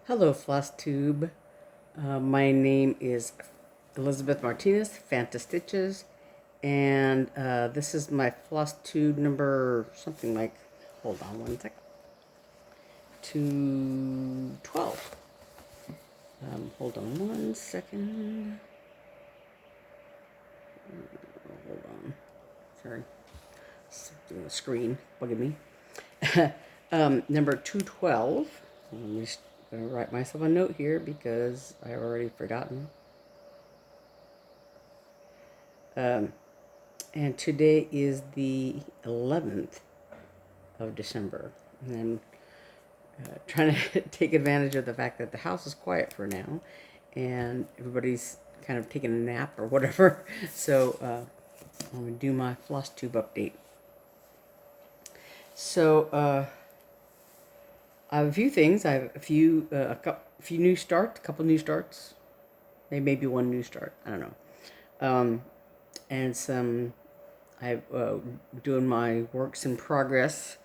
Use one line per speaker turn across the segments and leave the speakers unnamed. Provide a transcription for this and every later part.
Hello, Flosstube. My name is Elizabeth Martinez, phantastitches, and this is my Flosstube number something like, hold on one sec, 212. Hold on one second. Hold on. Sorry. Something on the screen bugging me. Number 212. I'm just going to write myself a note here because I've already forgotten. And today is the 11th of December. And I'm trying to take advantage of the fact that the house is quiet for now. And everybody's kind of taking a nap or whatever. So I'm going to do my Flosstube update. So I have a few things. I have a few new starts, a couple new starts, maybe one new start. I don't know. And some. I'm doing my works in progress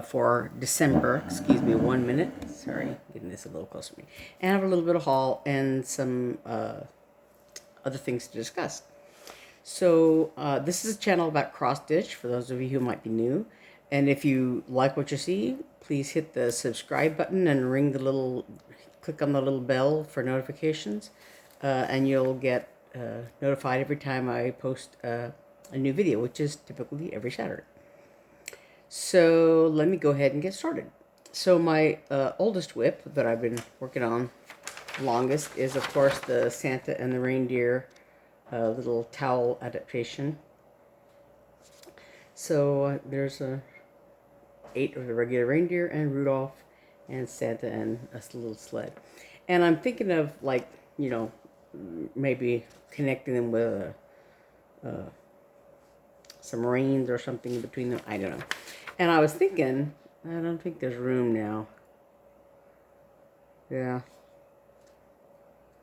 for December. Excuse me, 1 minute. Sorry, getting this a little closer to me. And I have a little bit of haul and some other things to discuss. So this is a channel about cross stitch for those of you who might be new. And if you like what you see, please hit the subscribe button and click on the little bell for notifications, and you'll get notified every time I post a new video, which is typically every Saturday. So let me go ahead and get started. So my oldest whip that I've been working on longest is, of course, the Santa and the Reindeer little towel adaptation. So there's 8 of the regular reindeer and Rudolph and Santa and a little sled. And I'm thinking of, like, you know, maybe connecting them with some reins or something in between them. I don't know. And I was thinking, I don't think there's room now. Yeah.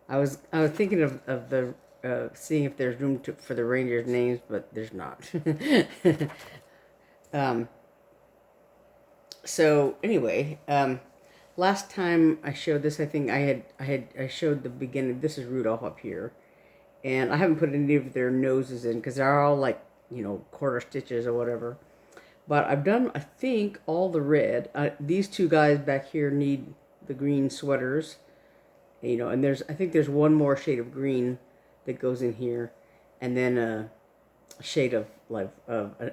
I was thinking of the seeing if there's room for the reindeer's names, but there's not. So anyway, last time I showed this, I think I showed the beginning. This is Rudolph up here, and I haven't put any of their noses in because they're all like, you know, quarter stitches or whatever. But I've done, I think, all the red. These two guys back here need the green sweaters, you know, and I think there's one more shade of green that goes in here, and then a shade of like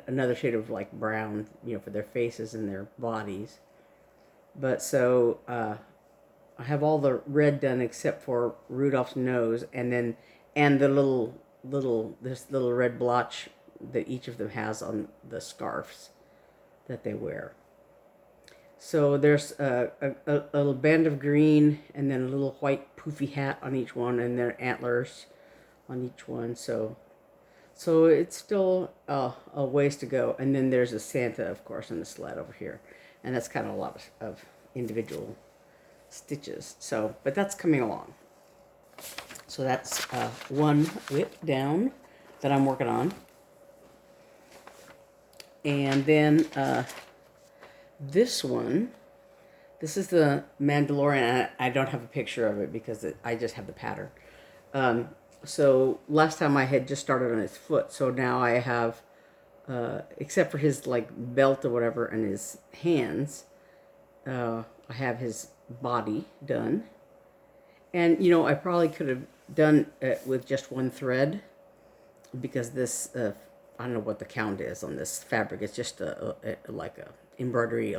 another shade of like brown, you know, for their faces and their bodies. But so I have all the red done except for Rudolph's nose, and the this little red blotch that each of them has on the scarves that they wear. So there's a little band of green and then a little white poofy hat on each one, and their antlers on each one. So it's still a ways to go. And then there's a Santa, of course, and the sled over here. And that's kind of a lot of individual stitches. So, but that's coming along. So that's one whip down that I'm working on. And then this one, this is the Mandalorian. I don't have a picture of it because I just have the pattern. So last time I had just started on his foot, so now I have, except for his like belt or whatever and his hands, I have his body done. And, you know, I probably could have done it with just one thread because this, I don't know what the count is on this fabric. It's just like a embroidery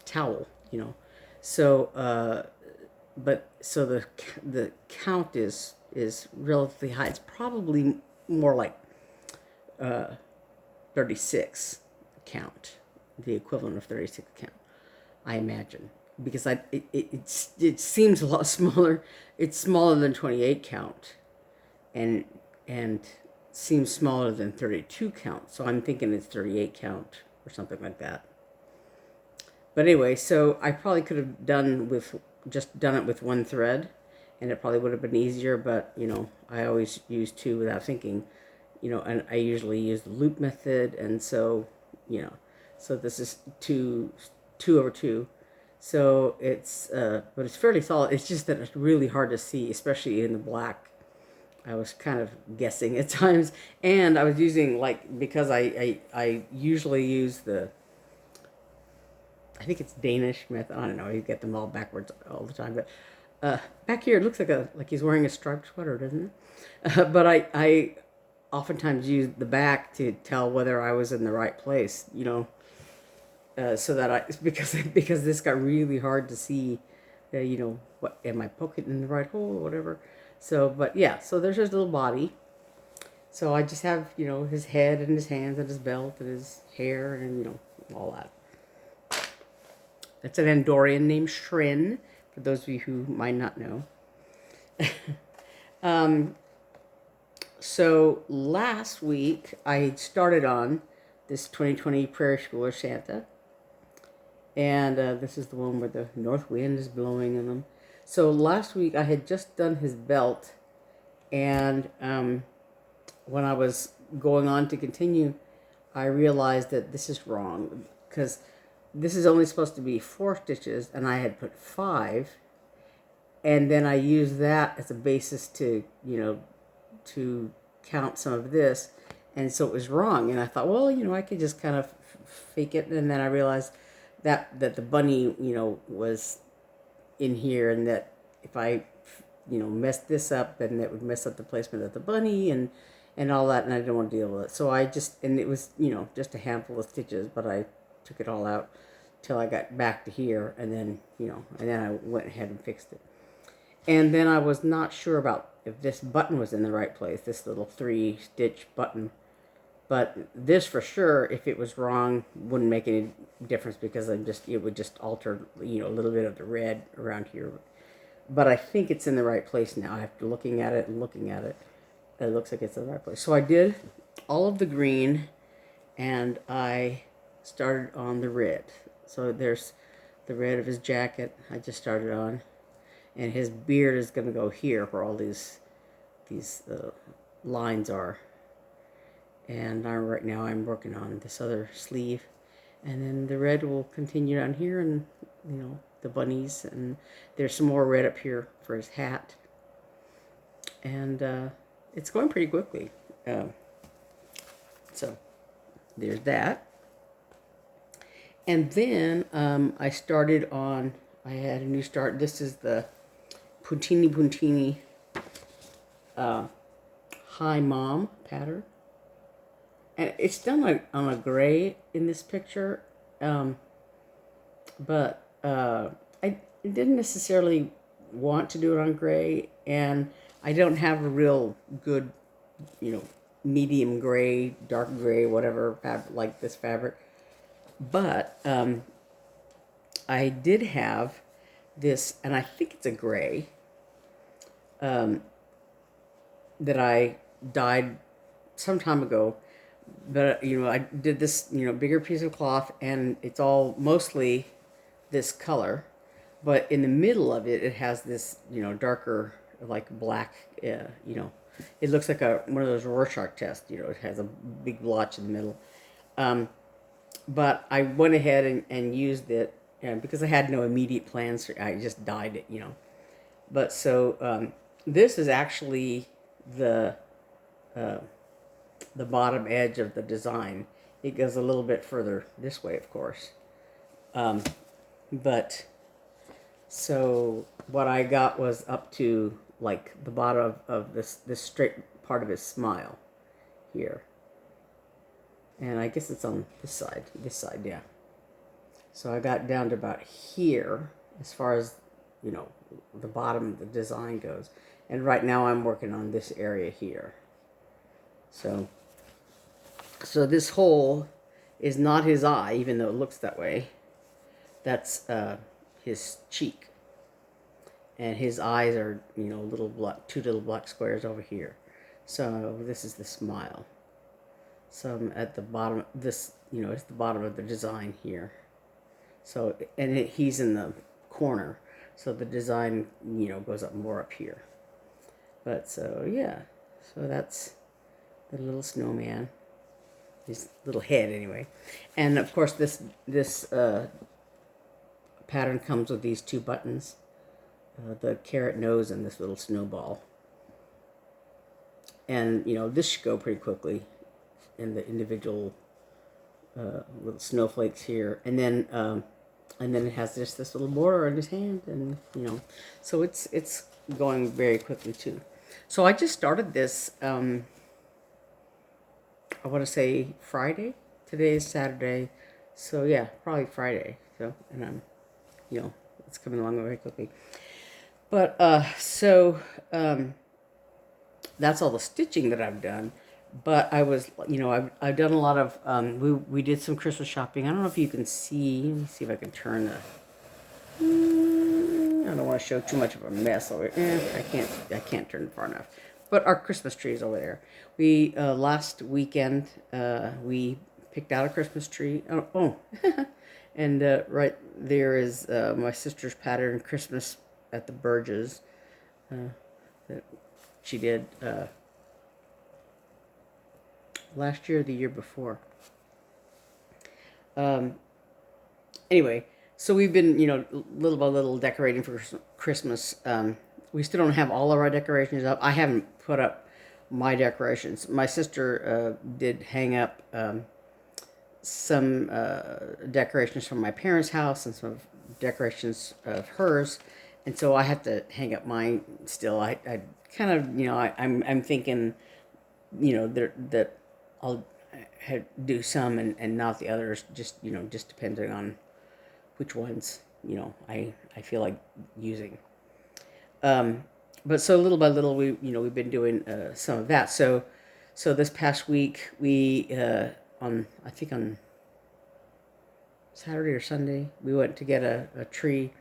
towel, you know. So, but so the count is relatively high. It's probably more like 36 count, the equivalent of 36 count, I imagine, because it seems a lot smaller. It's smaller than 28 count, and seems smaller than 32 count. So I'm thinking it's 38 count or something like that. But anyway, so I probably could have done it with one thread, and it probably would have been easier, but, you know, I always use 2 without thinking, you know, and I usually use the loop method, and so, you know, so this is 2 over 2, So it's, but it's fairly solid. It's just that it's really hard to see, especially in the black. I was kind of guessing at times, and I was using, like, because I usually use the, I think it's Danish method. I don't know. You get them all backwards all the time, but back here it looks like he's wearing a striped sweater, doesn't it? But I oftentimes use the back to tell whether I was in the right place, you know, so that because this got really hard to see, you know, what am I poking in the right hole or whatever. So, but yeah, so there's his little body. So I just have, you know, his head and his hands and his belt and his hair and, you know, all that. That's an Andorian named Shrin, for those of you who might not know. So last week I started on this 2020 Prairie Schooler Santa. And this is the one where the north wind is blowing on them. So last week I had just done his belt, and when I was going on to continue, I realized that this is wrong, because this is only supposed to be 4 stitches, and I had put 5, and then I used that as a basis to, you know, to count some of this, and so it was wrong. And I thought, well, you know, I could just kind of fake it, and then I realized that the bunny, you know, was in here, and that if I, you know, messed this up, then it would mess up the placement of the bunny and all that, and I didn't want to deal with it. So I just, and it was, you know, just a handful of stitches, but I took it all out till I got back to here, and then, you know, and then I went ahead and fixed it. And then I was not sure about if this button was in the right place, this little 3-stitch button. But this for sure, if it was wrong, wouldn't make any difference, because it would just alter, you know, a little bit of the red around here. But I think it's in the right place now. After looking at it and looking at it, it looks like it's in the right place. So I did all of the green, and I started on the red. So there's the red of his jacket I just started on, and his beard is going to go here where all these lines are. And right now I'm working on this other sleeve, and then the red will continue down here, and, you know, the bunnies, and there's some more red up here for his hat, and it's going pretty quickly. So there's that. And then I started on, I had a new start. This is the PuntiniPuntini Hi Mom pattern. And it's done on a gray in this picture, but I didn't necessarily want to do it on gray, and I don't have a real good, you know, medium gray, dark gray, whatever, like this fabric. But I did have this, and I think it's a gray, that I dyed some time ago. But, you know, I did this, you know, bigger piece of cloth, and it's all mostly this color. But in the middle of it, it has this, you know, darker, like black, you know, it looks like one of those Rorschach tests, you know, it has a big blotch in the middle. But I went ahead and used it, because I had no immediate plans. I just dyed it, you know. But so this is actually the bottom edge of the design. It goes a little bit further this way, of course. But so what I got was up to like the bottom of this straight part of his smile here. And I guess it's on this side, yeah. So I got down to about here as far as, you know, the bottom of the design goes. And right now I'm working on this area here. So this hole is not his eye, even though it looks that way. That's his cheek. And his eyes are, you know, two little black squares over here. So this is the smile. So I'm at the bottom, this, you know, it's the bottom of the design here. So, and he's in the corner. So the design, you know, goes up more up here. But so, yeah. So that's the little snowman. His little head, anyway. And of course, this pattern comes with these 2 buttons, the carrot nose and this little snowball. And, you know, this should go pretty quickly in the individual little snowflakes here. And then it has just this little border on his hand, and, you know, so it's going very quickly too. So I just started this, I want to say Friday. Today is Saturday. So yeah, probably Friday. So, and I'm, you know, it's coming along very quickly. But, that's all the stitching that I've done. But I was, you know, I've done a lot of, we did some Christmas shopping. I don't know if you can see, let me see if I can turn the, I don't want to show too much of a mess over here. I can't turn it far enough. But our Christmas tree is over there. We, last weekend, we picked out a Christmas tree. Oh, and right there is my sister's pattern Christmas at the Burges that she did last year or the year before. Anyway, so we've been, you know, little by little decorating for Christmas. We still don't have all of our decorations up. I haven't put up my decorations. My sister did hang up some decorations from my parents' house and some decorations of hers, and so I have to hang up mine still. I kind of, you know, I'm thinking, you know, that I'll do some and not the others, just, you know, just depending on which ones, you know, I feel like using. But so little by little, we've been doing some of that. So this past week, we, I think on Saturday or Sunday, we went to get a tree.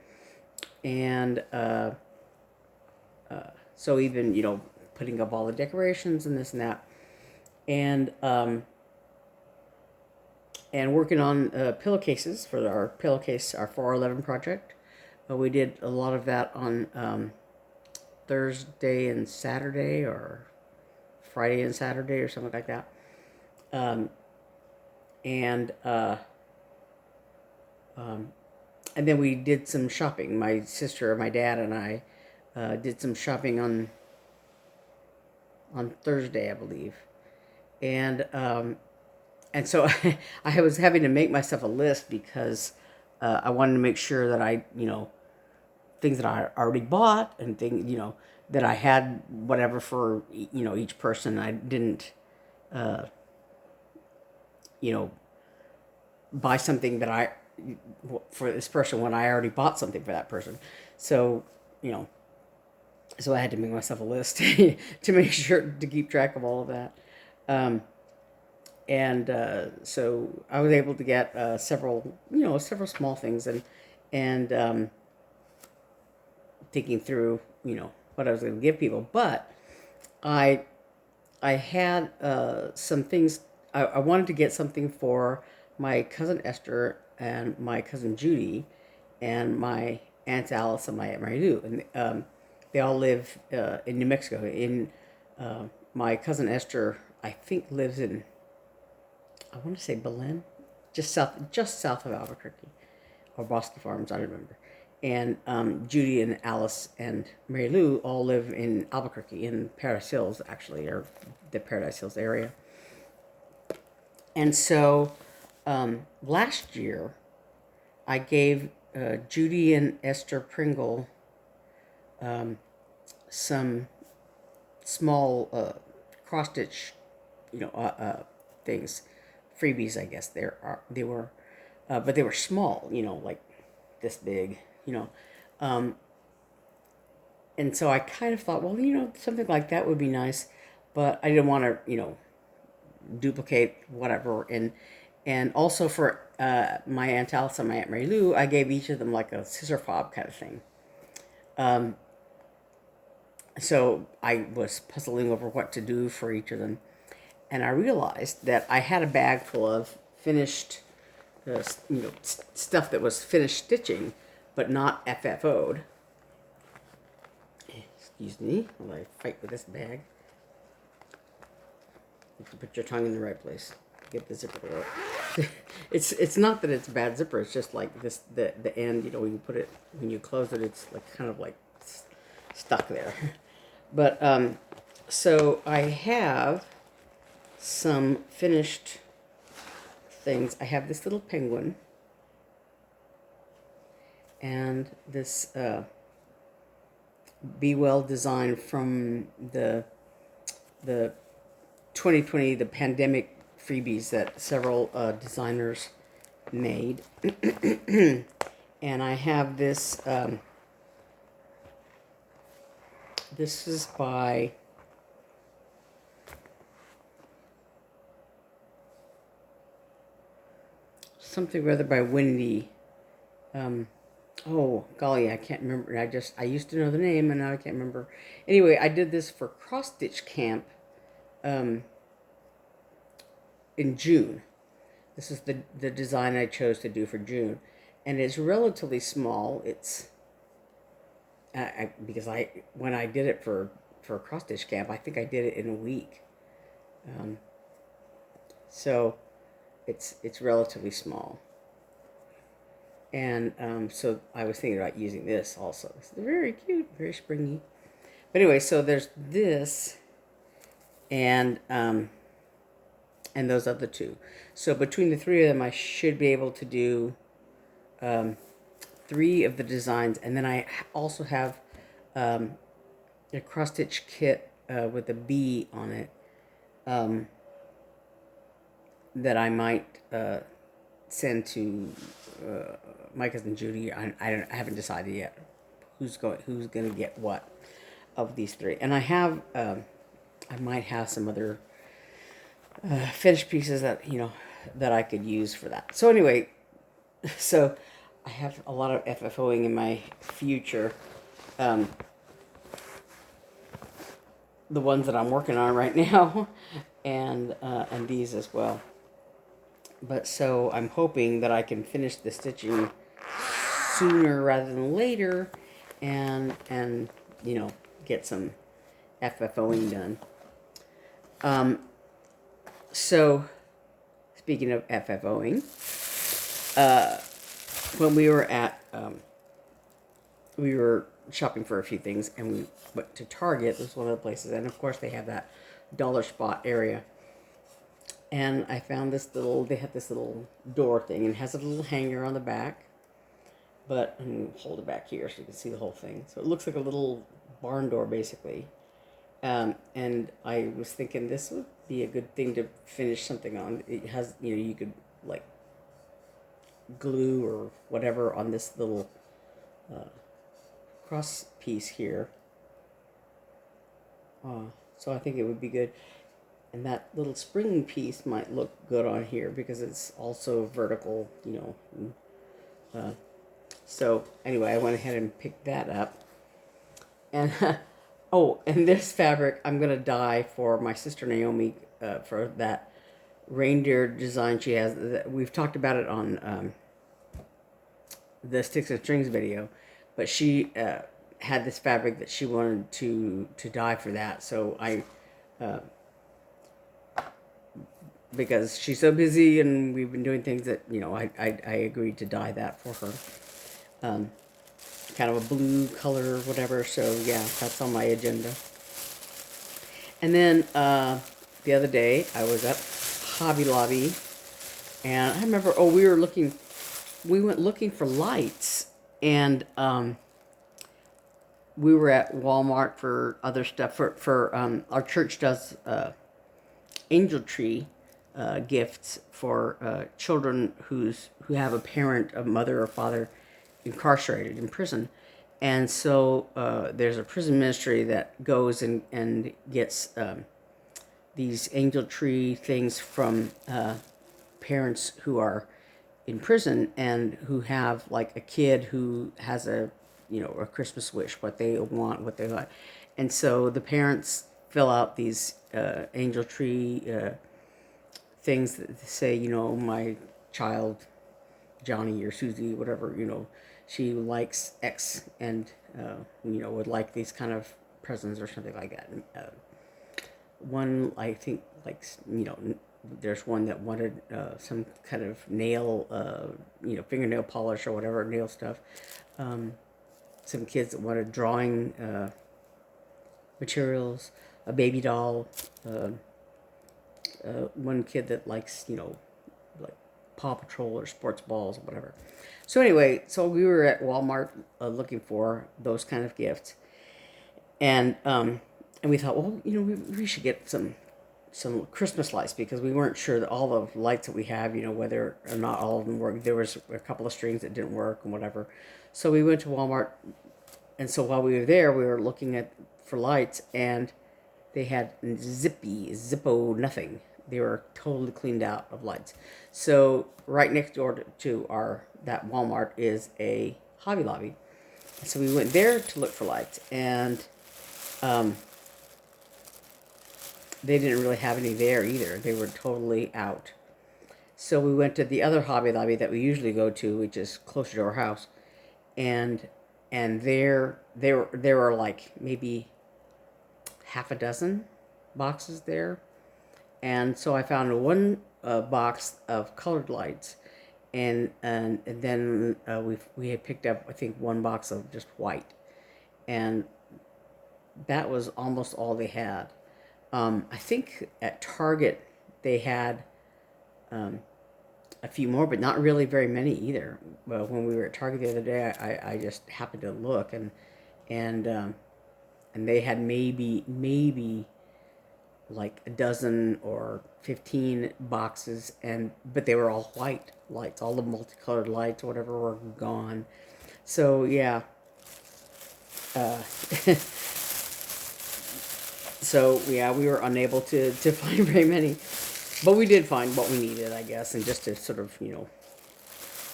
And so we've been, you know, putting up all the decorations and this and that. And working on pillowcases for our pillowcase, our 411 project. We did a lot of that on Thursday and Saturday, or Friday and Saturday, or something like that. And then we did some shopping. My sister, my dad, and I did some shopping on Thursday, I believe. And so I was having to make myself a list because I wanted to make sure that I, you know, things that I already bought and things, you know, that I had whatever for, you know, each person. I didn't, you know, buy something that for this person when I already bought something for that person. So, you know, so I had to make myself a list to make sure to keep track of all of that. So I was able to get several small things and thinking through, you know, what I was going to give people. But I had some things. I wanted to get something for my cousin Esther and my cousin Judy and my Aunt Alice and my Aunt Mary Lou. And they all live in New Mexico. My cousin Esther, I think, lives in, I want to say Belen, just south of Albuquerque, or Bosque Farms, I don't remember. And Judy and Alice and Mary Lou all live in Albuquerque, in Paradise Hills, actually, or the Paradise Hills area. And so last year, I gave Judy and Esther Pringle some small cross-stitch, you know, things, freebies, I guess they were, but they were small, you know, like this big, you know, and so I kind of thought, well, you know, something like that would be nice, but I didn't want to, you know, duplicate whatever, and also for my Aunt Alice and my Aunt Mary Lou, I gave each of them like a scissor fob kind of thing. So I was puzzling over what to do for each of them, and I realized that I had a bag full of finished, you know, stuff that was finished stitching, but not FFO'd. Excuse me while I fight with this bag. You have to put your tongue in the right place. Get the zipper out. it's not that it's a bad zipper. It's just like this, the end, you know, when you put it, when you close it, it's like kind of like stuck there. But, so I have some finished things. I have this little penguin and this Be Well design from the 2020, the pandemic freebies that several designers made. And I have this, this is by something rather by Wendy. Oh, golly, I can't remember. I used to know the name and now I can't remember. Anyway, I did this for cross stitch camp in June. This is the design I chose to do for June. And it's relatively small. It's, because when I did it for cross stitch camp, I think I did it in a week. So it's relatively small. And so I was thinking about using this also. It's very cute, very springy. But anyway, so there's this and those other two. So between the three of them, I should be able to do 3 of the designs. And then I also have a cross-stitch kit with a bee on it that I might send to my cousin Judy. I haven't decided yet who's going to get what of these 3. And I have I might have some other finished pieces that, you know, that I could use for that. So anyway, so I have a lot of FFOing in my future. The ones that I'm working on right now, and these as well. But so I'm hoping that I can finish the stitching sooner rather than later, and you know, get some FFOing done. So speaking of FFOing, when we were at we were shopping for a few things, and we went to Target. It was one of the places, and of course they have that dollar spot area. And I found this little, they had this little door thing, and it has a little hanger on the back. But I'm going to hold it back here so you can see the whole thing. So it looks like a little barn door, basically. And I was thinking this would be a good thing to finish something on. It has, you know, you could like glue or whatever on this little cross piece here. So I think it would be good. And that little spring piece might look good on here because it's also vertical, you know. So anyway, I went ahead and picked that up. And oh, and this fabric I'm going to dye for my sister Naomi for that reindeer design she has. We've talked about it on the Sticks and Strings video, but she had this fabric that she wanted to dye for that. So I... because she's so busy and we've been doing things that, you know, I agreed to dye that for her. Kind of a blue color or whatever. So yeah, that's on my agenda. And then the other day I was at Hobby Lobby, and I remember, we went looking for lights, and we were at Walmart for other stuff. For our church does angel tree gifts for children who have a parent, a mother or father, incarcerated in prison. And so there's a prison ministry that goes and gets these angel tree things from parents who are in prison and who have like a kid who has a Christmas wish, what they want, what they like. And so the parents fill out these angel tree things that say, my child, Johnny or Susie, whatever, she likes X and, would like these kind of presents or something like that. One, I think, likes, there's one that wanted some kind of nail, fingernail polish or whatever, nail stuff. Some kids that wanted drawing materials, a baby doll, one kid that likes, like Paw Patrol or sports balls or whatever. So anyway, so we were at Walmart looking for those kind of gifts. And we thought, well, we should get some Christmas lights, because we weren't sure that all the lights that we have, whether or not all of them work. There was a couple of strings that didn't work and whatever. So we went to Walmart, and so while we were there, we were looking for lights, and they had Zippo nothing. They were totally cleaned out of lights. So right next door to that Walmart is a Hobby Lobby. So we went there to look for lights, and they didn't really have any there either. They were totally out. So we went to the other Hobby Lobby that we usually go to, which is closer to our house, and there were like maybe half a dozen boxes there. And so I found one box of colored lights, and then we had picked up, I think, one box of just white, and that was almost all they had. I think at Target they had a few more, but not really very many either. Well, when we were at Target the other day, I just happened to look, and they had maybe like a dozen or 15 boxes, but they were all white lights. All the multicolored lights or whatever were gone. So yeah. So yeah, we were unable to find very many, but we did find what we needed, I guess, and just to sort of,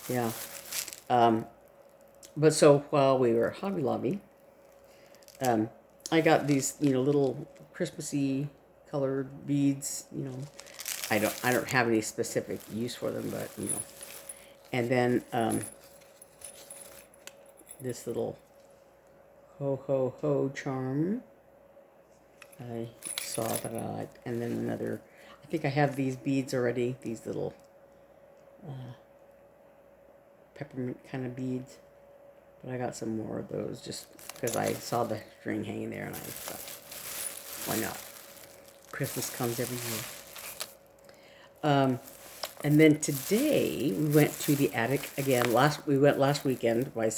yeah. But so while we were at Hobby Lobby, I got these, little Christmassy colored beads. I don't have any specific use for them, but and then this little ho ho ho charm I saw that I liked, and then another. I think I have these beads already. These little peppermint kind of beads, but I got some more of those just because I saw the string hanging there, and I thought, why not? Christmas comes every year. And then today we went to the attic again. We went last weekend. My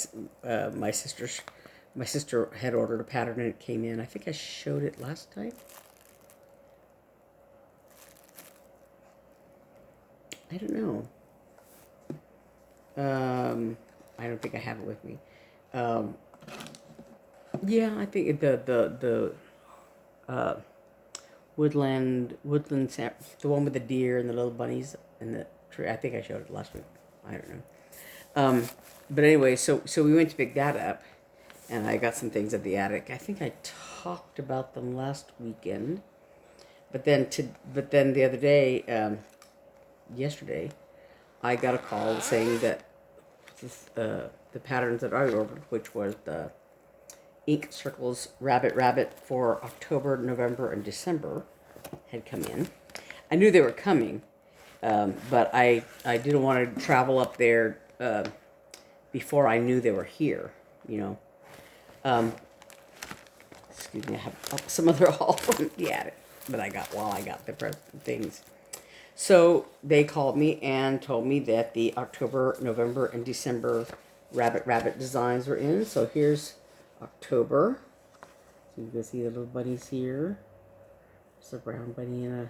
sister had ordered a pattern, and it came in. I think I showed it last time. I don't know. I don't think I have it with me. Yeah, I think the woodland the one with the deer and the little bunnies and the tree. I think I showed it last week. I don't know. But anyway, so we went to pick that up, and I got some things at the attic. I think I talked about them last weekend, but then the other day, yesterday, I got a call saying that the patterns that I ordered, which was the ink circles rabbit for October, November, and December, had come in. I knew they were coming, but I didn't want to travel up there before I knew they were here, excuse me, I have some other haul from the attic that I got while I got the things. So they called me and told me that the October, November, and December rabbit designs were in. So here's October. So you can see the little bunnies here. It's a brown bunny and a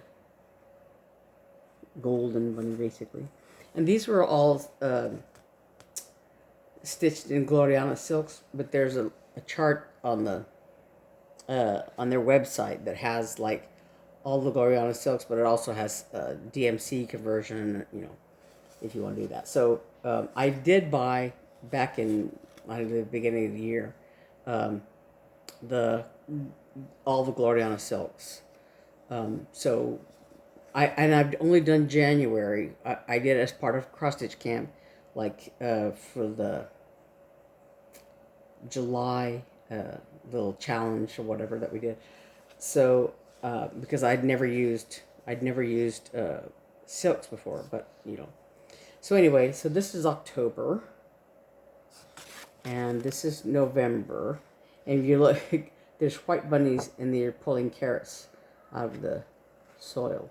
golden bunny, basically. And these were all stitched in Gloriana silks, but there's a chart on their website that has like all the Gloriana silks, but it also has DMC conversion, if you want to do that. So I did buy back in the beginning of the year all the Gloriana silks. So I've only done January. I did as part of cross stitch camp, like for the July little challenge or whatever that we did. So because I'd never used I'd never used silks before, but you know. So anyway, so this is October, and this is November, and if you look, there's white bunnies, and they're pulling carrots out of the soil.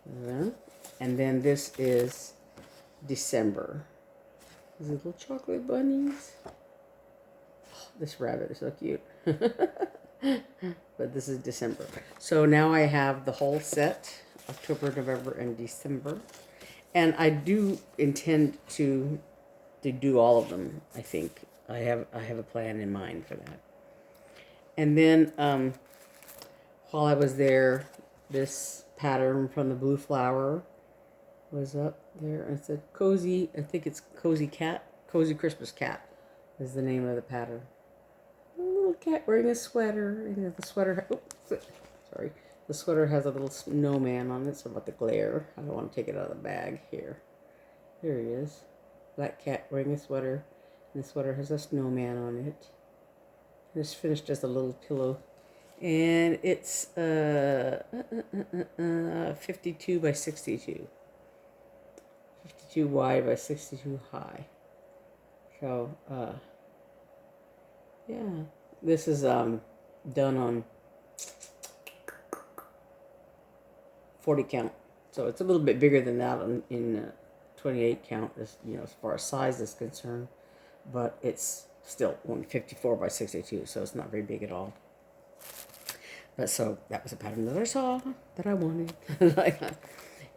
There. And then this is December. These little chocolate bunnies. Oh, this rabbit is so cute. But this is December. So now I have the whole set, October, November, and December. And I do intend to do all of them, I think. I have a plan in mind for that. And then while I was there, this pattern from the Blue Flower was up there. And it said Cozy, I think it's Cozy Cat. Cozy Christmas Cat is the name of the pattern. A little cat wearing a sweater. And the sweater, sorry. The sweater has a little snowman on it, so about the glare. I don't want to take it out of the bag here. There he is. Black cat wearing a sweater. And the sweater has a snowman on it. And it's finished as a little pillow. And it's 52 by 62. 52 wide by 62 high. So, yeah. This is done on 40 count. So it's a little bit bigger than that in 28 count, as far as size is concerned. But it's still only 54 by 62, so it's not very big at all. But so that was a pattern that I saw that I wanted.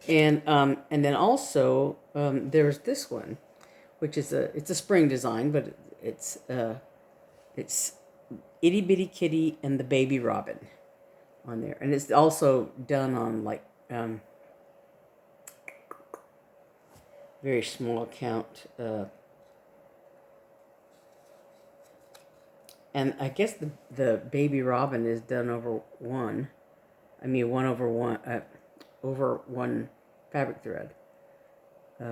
And then also there's this one, which is it's a spring design, but it's Itty Bitty Kitty and the Baby Robin on there, and it's also done on like very small count. And I guess the Baby Robin is done over one. I mean, over one fabric thread.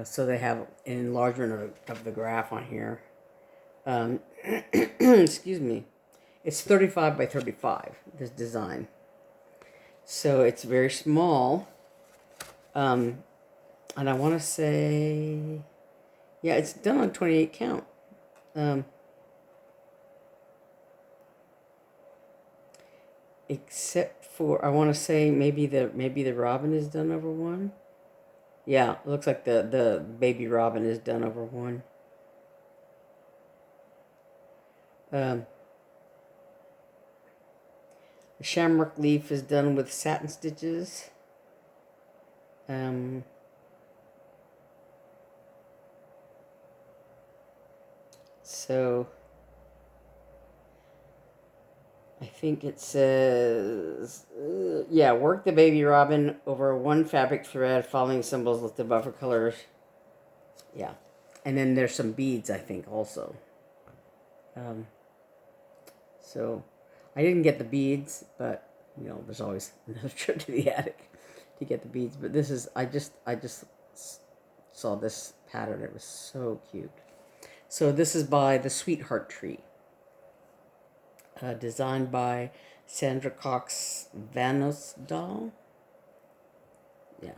So they have an enlargement of the graph on here. Excuse me. It's 35 by 35, this design. So it's very small. And I want to say, yeah, it's done on 28 count. Except for, I want to say maybe the robin is done over one. Yeah, it looks like the Baby Robin is done over one. The shamrock leaf is done with satin stitches. So I think it says, yeah, work the Baby Robin over one fabric thread, following symbols with the buffer colors. Yeah. And then there's some beads, I think, also. So I didn't get the beads, but, there's always another trip to the attic to get the beads. But this is, I just saw this pattern. It was so cute. So this is by the Sweetheart Tree. Designed by Sandra Cox Vanosdoll. Yeah.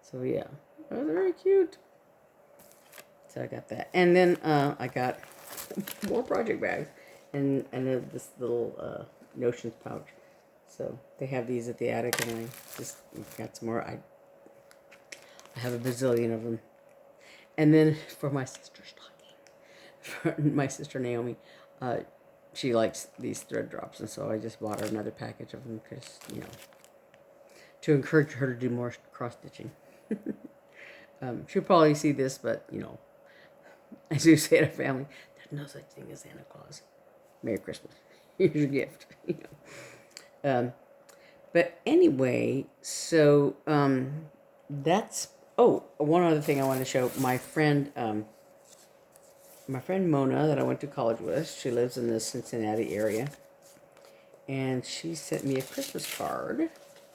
So yeah, that was very cute. So I got that, and then I got more project bags, and this little notions pouch. So they have these at the attic, and I just got some more. I have a bazillion of them, and then for my sister's stocking, for my sister Naomi. She likes these thread drops, and so I just bought her another package of them because, to encourage her to do more cross-stitching. She'll probably see this, but, as you say to family, there's no such thing as Santa Claus. Merry Christmas. Here's your gift. But anyway, so that's... Oh, one other thing I wanted to show. My friend Mona that I went to college with, she lives in the Cincinnati area, and she sent me a Christmas card.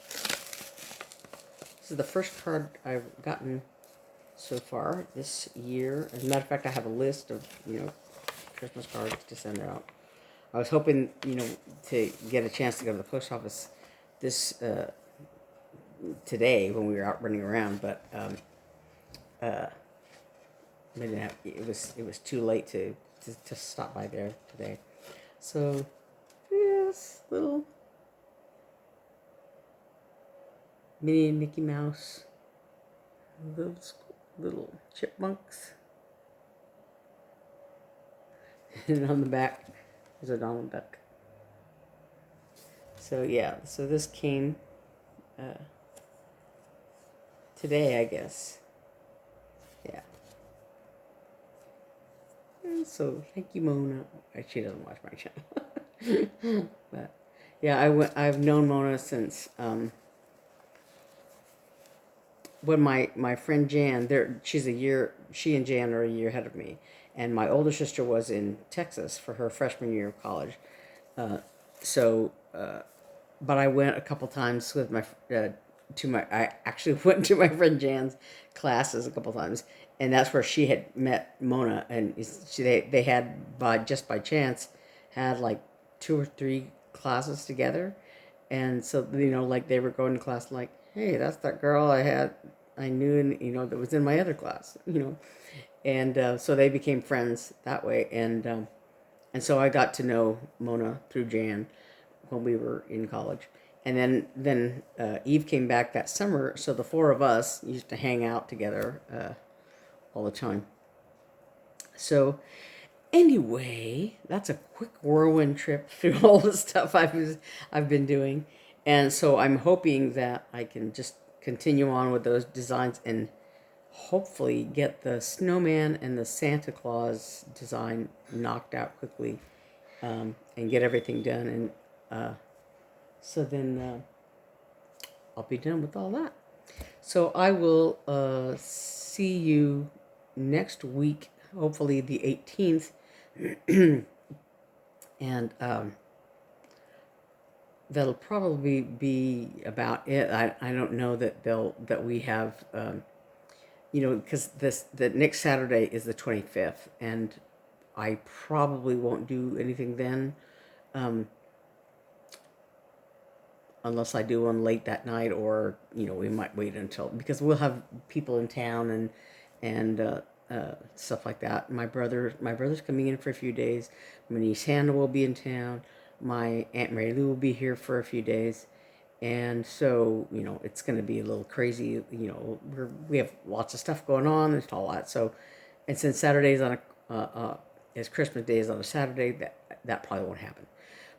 This is the first card I've gotten so far this year. As a matter of fact, I have a list of, Christmas cards to send out. I was hoping, to get a chance to go to the post office this today when we were out running around, but we didn't have, it was too late to stop by there today. So yes, little Minnie and Mickey Mouse, little chipmunks, and on the back there's a Donald Duck. So yeah, so this came today, I guess. Yeah. And so thank you, Mona. She doesn't watch my channel, but yeah, I've known Mona since when my friend Jan, she and Jan are a year ahead of me, and my older sister was in Texas for her freshman year of college. But I went a couple times with I actually went to my friend Jan's classes a couple times, and that's where she had met Mona, and they had just by chance had like 2 or 3 classes together, and so like they were going to class like, hey, that's that girl I knew, and that was in my other class, and so they became friends that way, and so I got to know Mona through Jan when we were in college. And then Eve came back that summer, so the 4 of us used to hang out together all the time. So anyway, that's a quick whirlwind trip through all the stuff I've been doing. And so I'm hoping that I can just continue on with those designs and hopefully get the snowman and the Santa Claus design knocked out quickly, and get everything done. And so then I'll be done with all that. So I will see you next week, hopefully the 18th. And that'll probably be about it. I don't know that we have, because the next Saturday is the 25th, and I probably won't do anything then. Unless I do one late that night, or we might wait until, because we'll have people in town and stuff like that. My brother's coming in for a few days. My niece Hannah will be in town. My Aunt Mary Lou will be here for a few days, and so it's going to be a little crazy. We have lots of stuff going on and all that. So, and since Saturday's on as Christmas Day is on a Saturday, that probably won't happen.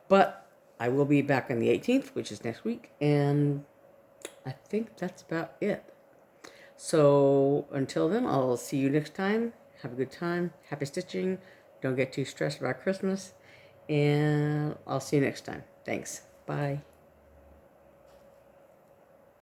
But I will be back on the 18th, which is next week, and I think that's about it. So until then, I'll see you next time. Have a good time. Happy stitching. Don't get too stressed about Christmas, and I'll see you next time. Thanks. Bye.